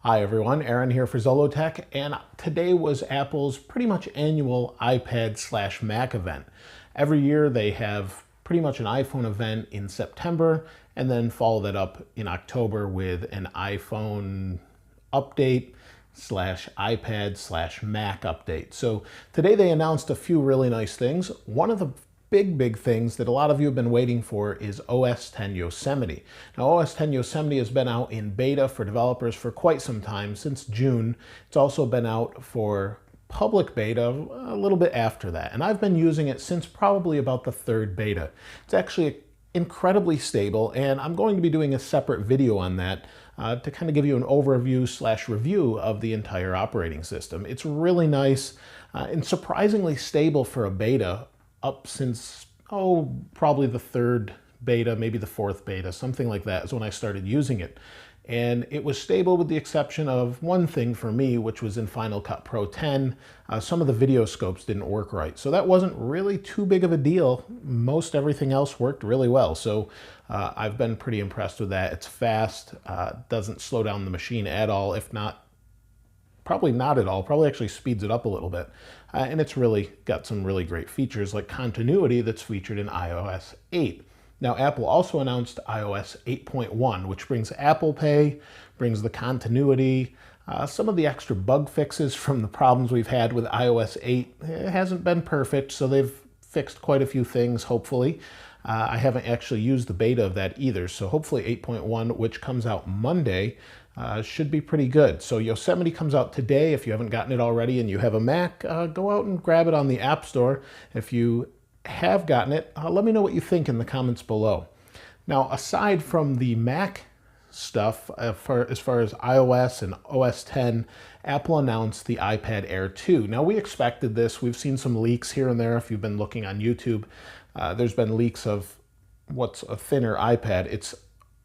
Hi everyone, Aaron here for Zollotech, and today was Apple's pretty much annual iPad/Mac event. Every year they have pretty much an iPhone event in September and then follow that up in October with an iPhone update /iPad/Mac update. So today they announced a few really nice things. One of the big things that a lot of you have been waiting for is OS X Yosemite. Now, OS X Yosemite has been out in beta for developers for quite some time, since June. It's also been out for public beta a little bit after that, and I've been using it since probably about the third beta. It's actually incredibly stable, and I'm going to be doing a separate video on that to kind of give you an overview /review of the entire operating system. It's really nice and surprisingly stable for a beta, up since, probably the third beta, maybe the fourth beta, something like that is when I started using it. And it was stable with the exception of one thing for me, which was in Final Cut Pro 10. Some of the video scopes didn't work right. So that wasn't really too big of a deal. Most everything else worked really well. So I've been pretty impressed with that. It's fast, doesn't slow down the machine at all, if not, probably not at all, probably actually speeds it up a little bit. And it's really got some really great features like continuity that's featured in iOS 8. Now, Apple also announced iOS 8.1, which brings Apple Pay, brings the continuity, some of the extra bug fixes from the problems we've had with iOS 8. It hasn't been perfect, so they've fixed quite a few things, hopefully. I haven't actually used the beta of that either, so hopefully 8.1, which comes out Monday, should be pretty good. So Yosemite comes out today. If you haven't gotten it already and you have a Mac, go out and grab it on the App Store. If you have gotten it, let me know what you think in the comments below. Now, aside from the Mac stuff, as far as iOS and OS X, Apple announced the iPad Air 2. Now, we expected this. We've seen some leaks here and there. If you've been looking on YouTube, there's been leaks of what's a thinner iPad. It's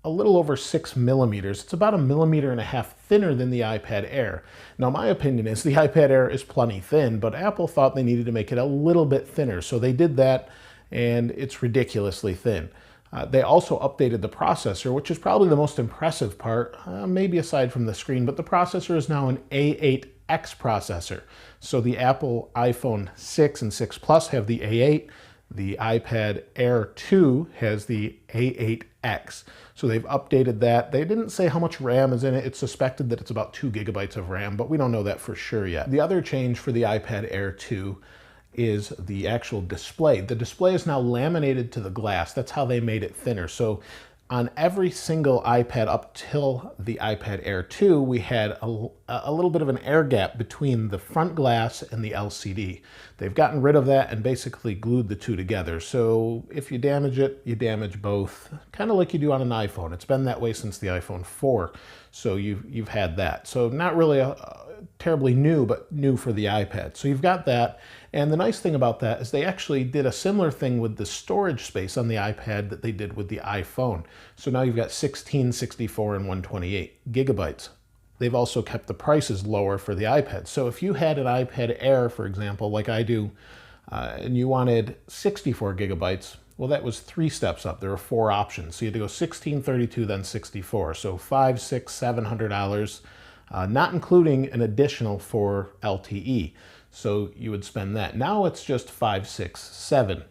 a little over 6 millimeters. It's about 1.5 millimeters thinner than the iPad Air. Now, my opinion is the iPad Air is plenty thin, but Apple thought they needed to make it a little bit thinner. So they did that, and it's ridiculously thin. They also updated the processor, which is probably the most impressive part, maybe aside from the screen, but the processor is now an A8X processor. So the Apple iPhone 6 and 6 Plus have the A8. The iPad Air 2 has the A8X. So they've updated that. They didn't say how much RAM is in it. It's suspected that it's about 2 gigabytes of RAM, but we don't know that for sure yet. The other change for the iPad Air 2 is the actual display. The display is now laminated to the glass. That's how they made it thinner. So on every single iPad up till the iPad Air 2, we had a little bit of an air gap between the front glass and the LCD. They've gotten rid of that and basically glued the two together. So if you damage it, you damage both, kind of like you do on an iPhone. It's been that way since the iPhone 4, so you've had that. So not really terribly new, but new for the iPad. So you've got that. And the nice thing about that is they actually did a similar thing with the storage space on the iPad that they did with the iPhone. So now you've got 16, 64, and 128 gigabytes. They've also kept the prices lower for the iPad. So if you had an iPad Air, for example, like I do, and you wanted 64 gigabytes, well, that was 3 steps up. There were 4 options. So you had to go 16, 32, then 64. So $500, $600, $700, not including an additional for LTE. So you would spend that. Now it's just 5, 6, 7,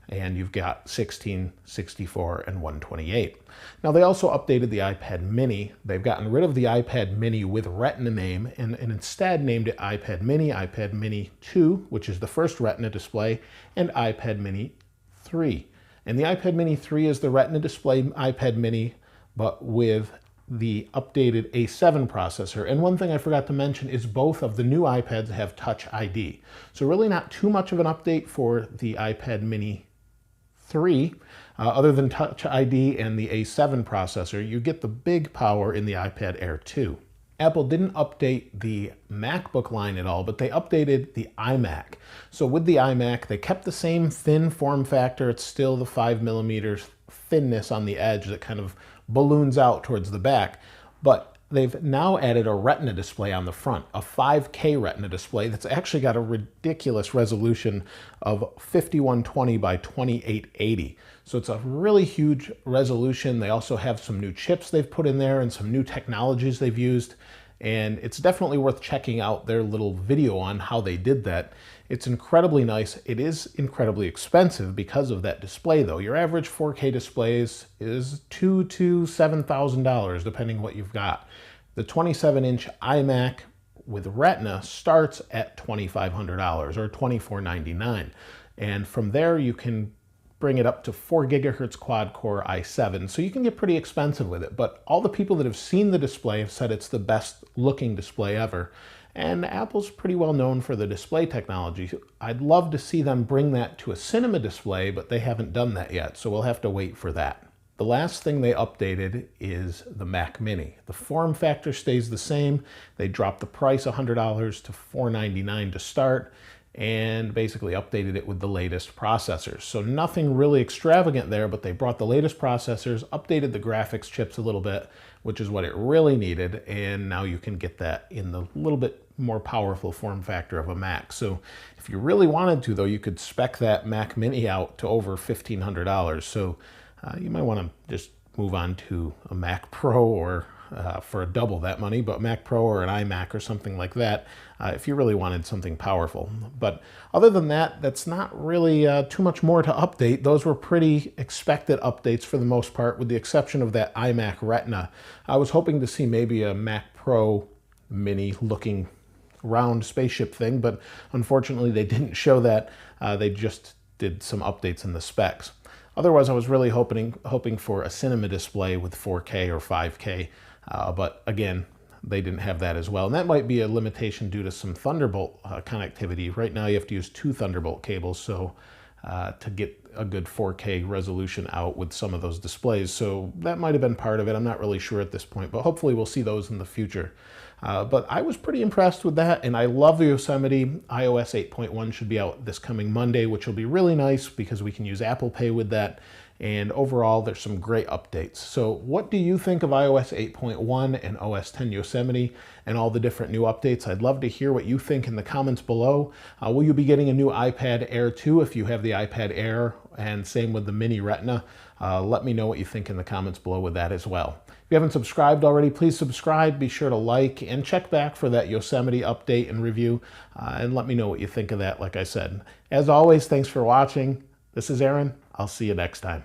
and you've got 16, 64, and 128. Now they also updated the iPad mini. They've gotten rid of the iPad mini with Retina name and instead named it iPad mini 2, which is the first Retina display, and iPad mini 3. And the iPad mini 3 is the Retina display iPad mini, but with the updated A7 processor. And one thing I forgot to mention is both of the new iPads have Touch ID. So really not too much of an update for the iPad mini 3, other than Touch ID and the A7 processor. You get the big power in the iPad Air 2. Apple didn't update the MacBook line at all, but they updated the iMac. So with the iMac, they kept the same thin form factor. It's still the 5 millimeters thinness on the edge that kind of balloons out towards the back, but they've now added a Retina display on the front, a 5K Retina display that's actually got a ridiculous resolution of 5120 by 2880. So it's a really huge resolution. They also have some new chips they've put in there and some new technologies they've used. And it's definitely worth checking out their little video on how they did that. It's incredibly nice. It is incredibly expensive because of that display though. Your average 4K displays is $2,000 to $7,000 depending what you've got. The 27-inch iMac with Retina starts at $2,500 or $2,499. And from there you can bring it up to 4 gigahertz quad-core i7, so you can get pretty expensive with it. But all the people that have seen the display have said it's the best looking display ever. And Apple's pretty well known for the display technology. I'd love to see them bring that to a cinema display, but they haven't done that yet, so we'll have to wait for that. The last thing they updated is the Mac Mini. The form factor stays the same. They dropped the price $100 to $499 to start, and basically updated it with the latest processors. So nothing really extravagant there, but they brought the latest processors, updated the graphics chips a little bit, which is what it really needed, and now you can get that in the little bit more powerful form factor of a Mac. So if you really wanted to, though, you could spec that Mac Mini out to over $1,500. So you might want to just move on to a Mac Pro or for double that money, but Mac Pro or an iMac or something like that if you really wanted something powerful. But other than that, that's not really too much more to update. Those were pretty expected updates for the most part, with the exception of that iMac Retina. I was hoping to see maybe a Mac Pro Mini looking round spaceship thing, but unfortunately they didn't show that. They just did some updates in the specs. Otherwise, I was really hoping for a cinema display with 4K or 5K, but again, they didn't have that as well. And that might be a limitation due to some Thunderbolt connectivity. Right now, you have to use 2 Thunderbolt cables to get a good 4K resolution out with some of those displays. So that might have been part of it. I'm not really sure at this point, but hopefully we'll see those in the future. But I was pretty impressed with that, and I love the Yosemite. iOS 8.1 should be out this coming Monday, which will be really nice because we can use Apple Pay with that. And overall, there's some great updates. So what do you think of iOS 8.1 and OS 10 Yosemite and all the different new updates? I'd love to hear what you think in the comments below. Will you be getting a new iPad Air 2 if you have the iPad Air, and same with the Mini Retina? Let me know what you think in the comments below with that as well. If you haven't subscribed already, please subscribe. Be sure to like and check back for that Yosemite update and review, and let me know what you think of that, like I said. As always, thanks for watching. This is Aaron. I'll see you next time.